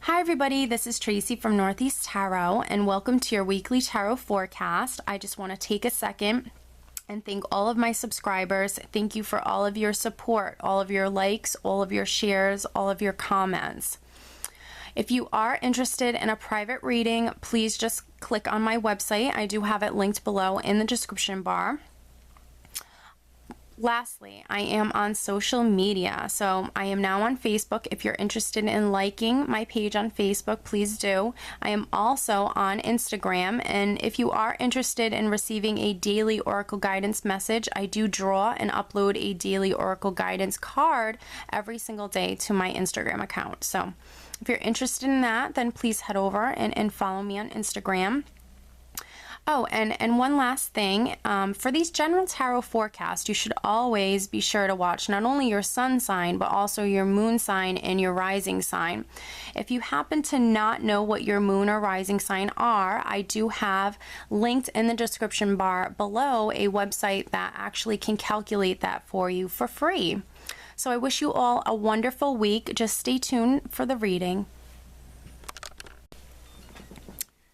Hi everybody, this is Tracy from Northeast Tarot and welcome to your weekly tarot forecast. I just want to take a second and thank all of my subscribers. Thank you for all of your support, all of your likes, all of your shares, all of your comments. If you are interested in a private reading, please just click on my website. I do have it linked below in the description bar. Lastly, I am on social media, so I am now on Facebook. If you're interested in liking my page on Facebook, please do. I am also on Instagram, and if you are interested in receiving a daily Oracle guidance message, I do draw and upload a daily Oracle guidance card every single day to my Instagram account. So if you're interested in that, then please head over and follow me on Instagram. Oh, and one last thing, for these general tarot forecasts, you should always be sure to watch not only your sun sign, but also your moon sign and your rising sign. If you happen to not know what your moon or rising sign are, I do have linked in the description bar below a website that actually can calculate that for you for free. So I wish you all a wonderful week. Just stay tuned for the reading.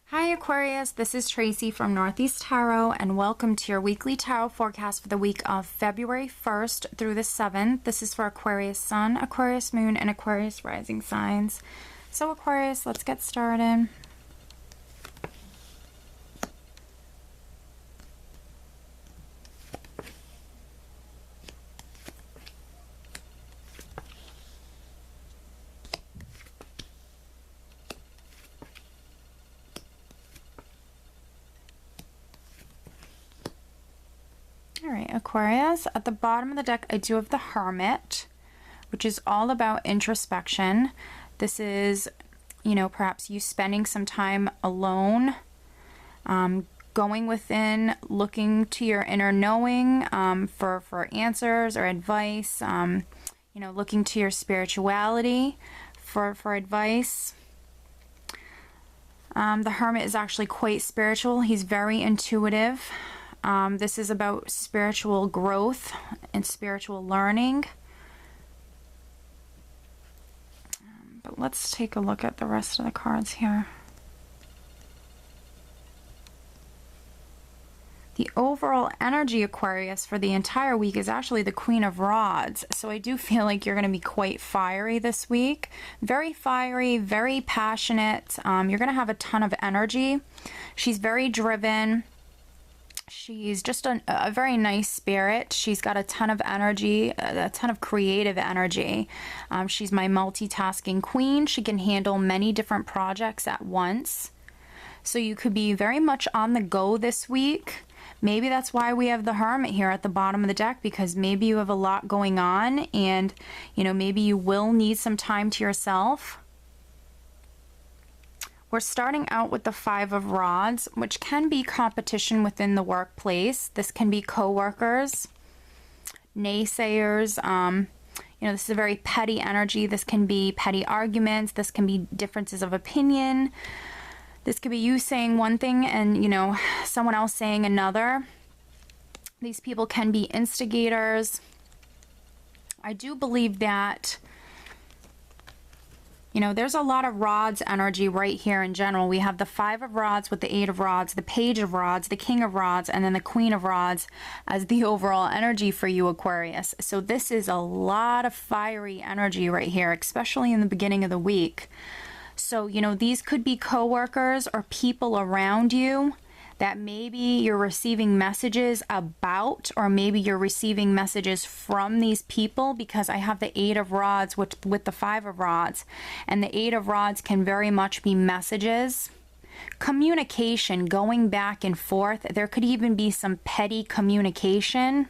Hi Aquarius, this is Tracy from Northeast Tarot and welcome to your weekly tarot forecast for the week of February 1st through the 7th. This is for Aquarius Sun, Aquarius Moon, and Aquarius Rising signs. So Aquarius, let's get started. Alright, Aquarius, at the bottom of the deck I do have the Hermit, which is all about introspection. This is, you know, perhaps you spending some time alone, going within, looking to your inner knowing for answers or advice, you know, looking to your spirituality for advice. The Hermit is actually quite spiritual. He's very intuitive. This is about spiritual growth and spiritual learning. But let's take a look at the rest of the cards here. The overall energy, Aquarius, for the entire week is actually the Queen of Rods. So I do feel like you're going to be quite fiery this week. Very fiery, very passionate. You're going to have a ton of energy. She's very driven. She's just a very nice spirit. She's got a ton of energy, a ton of creative energy. She's my multitasking queen. She can handle many different projects at once. So you could be very much on the go this week. Maybe that's why we have the Hermit here at the bottom of the deck, because maybe you have a lot going on and, you know, maybe you will need some time to yourself. We're starting out with the Five of Rods, which can be competition within the workplace. This can be co-workers, naysayers. You know, this is a very petty energy. This can be petty arguments. This can be differences of opinion. This could be you saying one thing and, you know, someone else saying another. These people can be instigators. I do believe that, you know, there's a lot of Rods energy right here in general. We have the Five of Rods with the Eight of Rods, the Page of Rods, the King of Rods, and then the Queen of Rods as the overall energy for you, Aquarius. So this is a lot of fiery energy right here, especially in the beginning of the week. So, you know, these could be co-workers or people around you that maybe you're receiving messages about, or maybe you're receiving messages from these people, because I have the Eight of Rods with the Five of Rods, and the Eight of Rods can very much be messages, communication, going back and forth. There could even be some petty communication.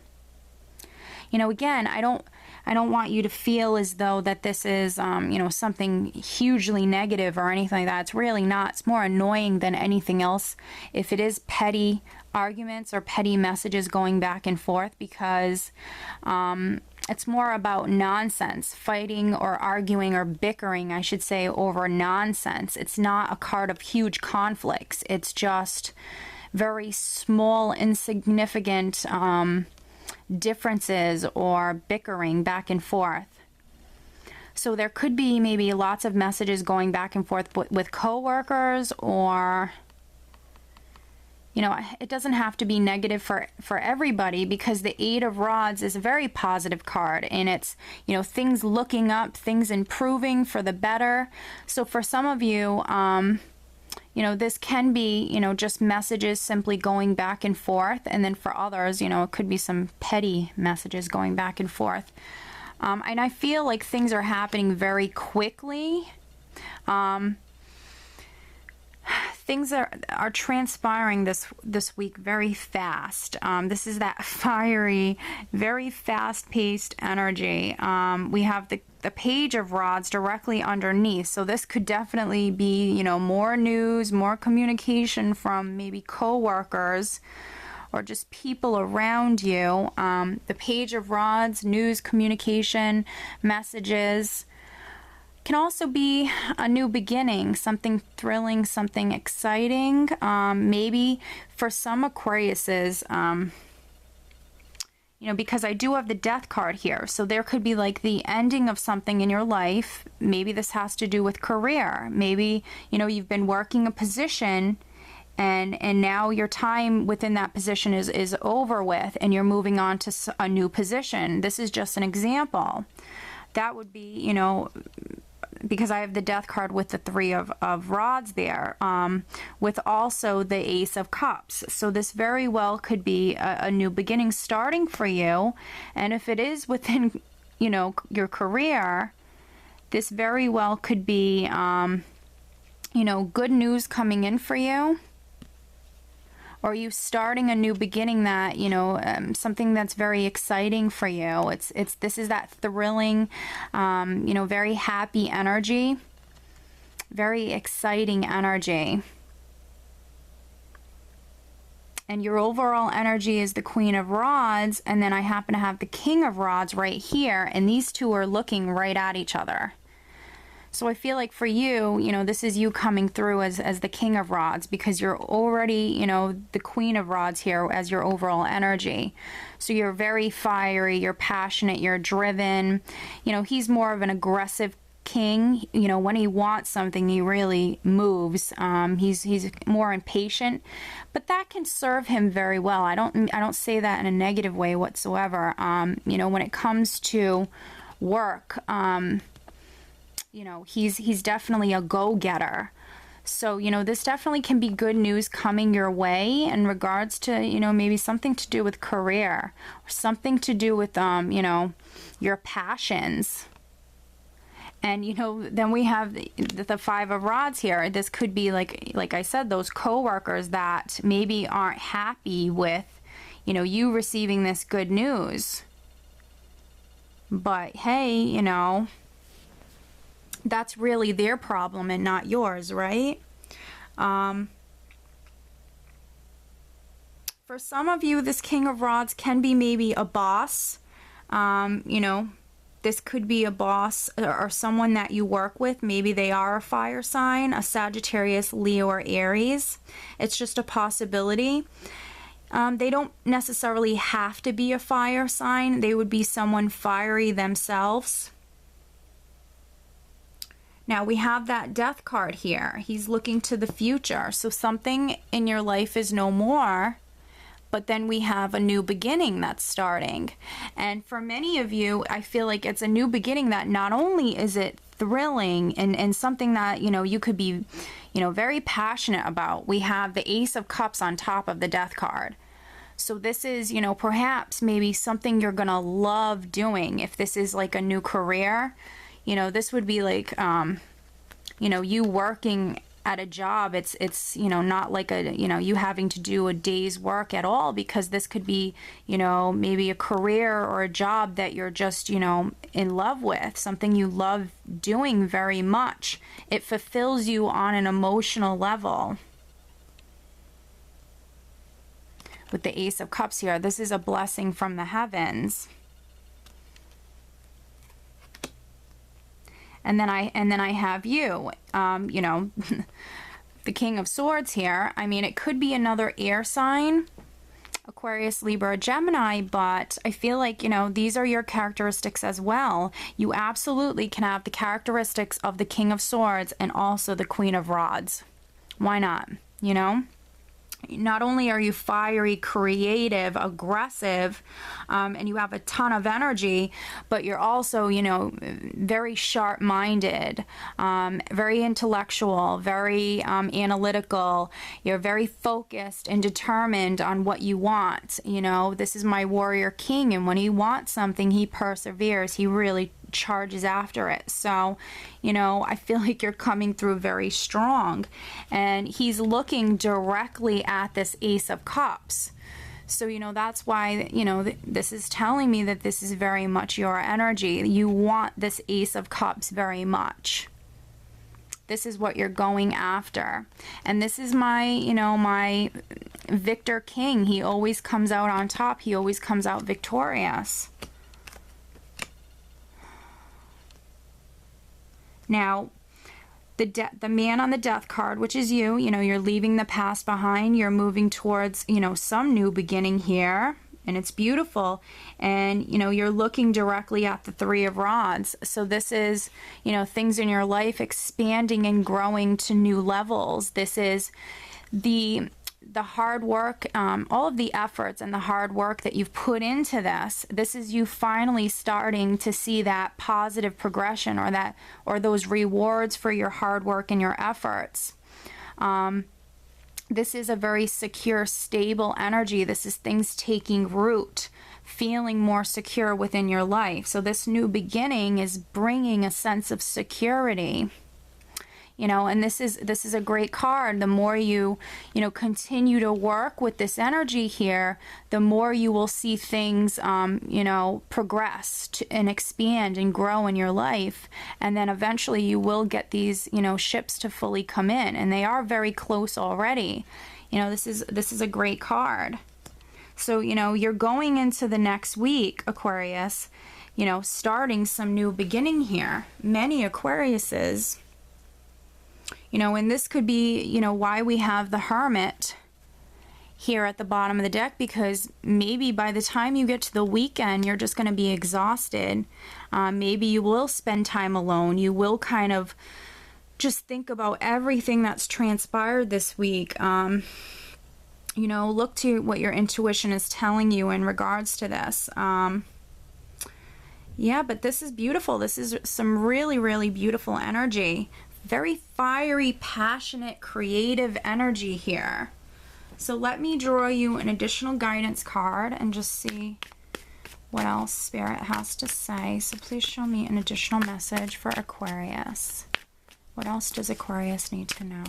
You know, again, I don't want you to feel as though that this is, you know, something hugely negative or anything like that. It's really not. It's more annoying than anything else if it is petty arguments or petty messages going back and forth, because it's more about nonsense, fighting or arguing or bickering, I should say, over nonsense. It's not a card of huge conflicts. It's just very small, insignificant differences or bickering back and forth. So there could be maybe lots of messages going back and forth with coworkers, or, you know, it doesn't have to be negative for everybody, because the Eight of Rods is a very positive card, and it's, you know, things looking up, things improving for the better. So for some of you, you know, this can be, you know, just messages simply going back and forth. And then for others, you know, it could be some petty messages going back and forth. And I feel like things are happening very quickly. Things are transpiring this week very fast. This is that fiery, very fast-paced energy. We have the Page of Rods directly underneath, so this could definitely be, you know, more news, more communication from maybe co-workers or just people around you. The Page of Rods, news, communication, messages. Can also be a new beginning, something thrilling, something exciting. Maybe for some Aquariuses, you know, because I do have the Death card here, so there could be like the ending of something in your life. Maybe this has to do with career. Maybe, you know, you've been working a position, and now your time within that position is over with, and you're moving on to a new position. This is just an example. That would be, you know, because I have the Death card with the Three of Rods there, with also the Ace of Cups. So this very well could be a new beginning starting for you. And if it is within, you know, your career, this very well could be, you know, good news coming in for you. Or you starting a new beginning that, you know, something that's very exciting for you. This is that thrilling, you know, very happy energy, very exciting energy. And your overall energy is the Queen of Rods, and then I happen to have the King of Rods right here, and these two are looking right at each other. So I feel like for you, you know, this is you coming through as the King of Rods, because you're already, you know, the Queen of Rods here as your overall energy. So you're very fiery, you're passionate, you're driven. You know, he's more of an aggressive king. You know, when he wants something, he really moves. He's more impatient, but that can serve him very well. I don't say that in a negative way whatsoever. You know, when it comes to work, you know, he's definitely a go-getter. So, you know, this definitely can be good news coming your way in regards to, you know, maybe something to do with career, or something to do with, you know, your passions. And, you know, then we have the Five of Rods here. This could be like I said, those co-workers that maybe aren't happy with, you know, you receiving this good news. But hey, you know, that's really their problem and not yours, right? For some of you, this King of Rods can be maybe a boss. You know, this could be a boss or someone that you work with. Maybe they are a fire sign, a Sagittarius, Leo, or Aries. It's just a possibility. They don't necessarily have to be a fire sign. They would be someone fiery themselves. Now we have that Death card here. He's looking to the future. So something in your life is no more, but then we have a new beginning that's starting. And for many of you, I feel like it's a new beginning that not only is it thrilling and something that, you know, you could be, you know, very passionate about. We have the Ace of Cups on top of the Death card. So this is, you know, perhaps maybe something you're gonna love doing. If this is like a new career, you know, this would be like, you know, you working at a job. It's, you know, not like a, you know, you having to do a day's work at all, because this could be, you know, maybe a career or a job that you're just, you know, in love with, something you love doing very much. It fulfills you on an emotional level. With the Ace of Cups here, this is a blessing from the heavens. And then I have you, you know, the King of Swords here. I mean, it could be another air sign. Aquarius, Libra, Gemini, but I feel like, you know, these are your characteristics as well. You absolutely can have the characteristics of the King of Swords and also the Queen of Rods. Why not? You know? Not only are you fiery, creative, aggressive, and you have a ton of energy, but you're also, you know, very sharp-minded, very intellectual, very analytical. You're very focused and determined on what you want. You know, this is my warrior king, and when he wants something, he perseveres. He really charges after it. So, you know, I feel like you're coming through very strong, and he's looking directly at this Ace of Cups. So, you know, that's why, you know, this is telling me that this is very much your energy. You want this Ace of Cups very much. This is what you're going after. And this is my, you know, my Victor King. He always comes out on top. He always comes out victorious. Now, the man on the death card, which is you know, you're leaving the past behind. You're moving towards, you know, some new beginning here. And it's beautiful. And, you know, you're looking directly at the Three of Rods. So this is, you know, things in your life expanding and growing to new levels. This is the hard work, all of the efforts and the hard work that you've put into this. This is you finally starting to see that positive progression, or those rewards for your hard work and your efforts. This is a very secure, stable energy. This is things taking root, feeling more secure within your life. So this new beginning is bringing a sense of security. You know, and this is a great card. The more you know, continue to work with this energy here, the more you will see things, you know, progress and expand and grow in your life. And then eventually you will get these, you know, ships to fully come in, and they are very close already. You know, this is a great card. So, you know, you're going into the next week, Aquarius, you know, starting some new beginning here. Many Aquariuses, you know, and this could be, you know, why we have the Hermit here at the bottom of the deck, because maybe by the time you get to the weekend, you're just going to be exhausted. Maybe you will spend time alone. You will kind of just think about everything that's transpired this week. You know, look to what your intuition is telling you in regards to this. Yeah, but this is beautiful. This is some really, really beautiful energy. Very fiery, passionate, creative energy here. So let me draw you an additional guidance card and just see what else Spirit has to say. So please show me an additional message for Aquarius. What else does Aquarius need to know?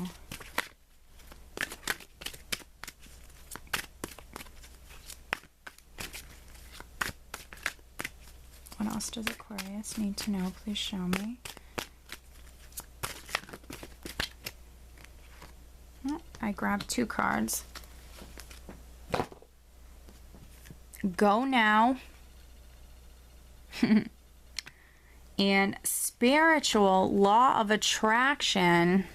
What else does Aquarius need to know? Please show me. I grabbed two cards. Go now. And spiritual law of attraction.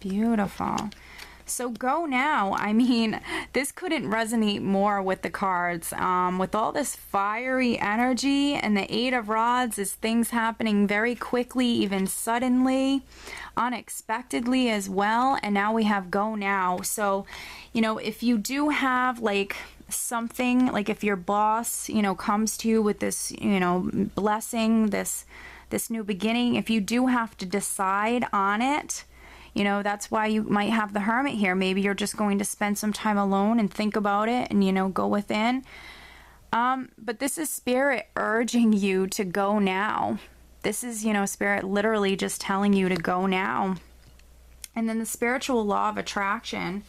Beautiful. So go now. I mean, this couldn't resonate more with the cards. With all this fiery energy and the Eight of Rods, is things happening very quickly, even suddenly, unexpectedly as well. And now we have go now. So, you know, if you do have like something, like if your boss, you know, comes to you with this, you know, blessing, this new beginning, if you do have to decide on it, you know, that's why you might have the Hermit here. Maybe you're just going to spend some time alone and think about it and, you know, go within. But this is Spirit urging you to go now. This is, you know, Spirit literally just telling you to go now. And then the spiritual law of attraction,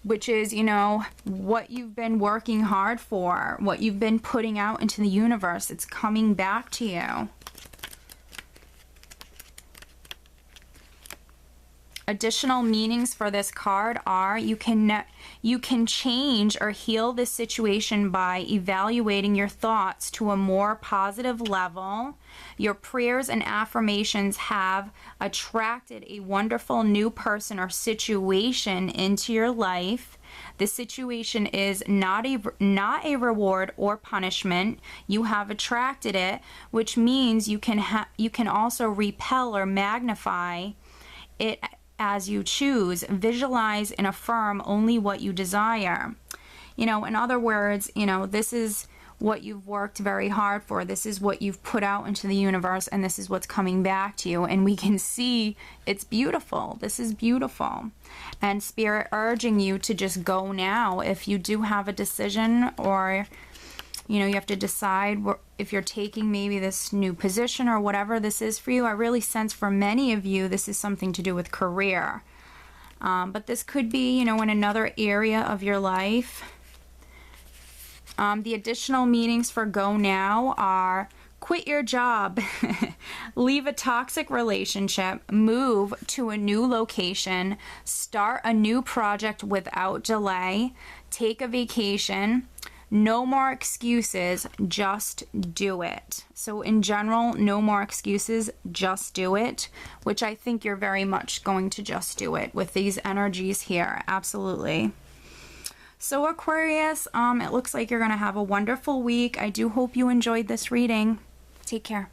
which is, you know, what you've been working hard for, what you've been putting out into the universe, it's coming back to you. Additional meanings for this card are you can change or heal this situation by evaluating your thoughts to a more positive level. Your prayers and affirmations have attracted a wonderful new person or situation into your life. The situation is not a reward or punishment. You have attracted it, which means you can also repel or magnify it as you choose. Visualize and affirm only what you desire. In other words, this is what you've worked very hard for. This is what you've put out into the universe, and this is what's coming back to you. And we can see it's beautiful. This is beautiful. And Spirit urging you to just go now. If you do have a decision, or you have to decide if you're taking maybe this new position or whatever this is for you. I really sense for many of you this is something to do with career. But this could be, in another area of your life. The additional meanings for go now are quit your job, leave a toxic relationship, move to a new location, start a new project without delay, take a vacation. No more excuses, just do it. So in general, no more excuses, just do it, which I think you're very much going to just do it with these energies here. Absolutely. So Aquarius, it looks like you're going to have a wonderful week. I do hope you enjoyed this reading. Take care.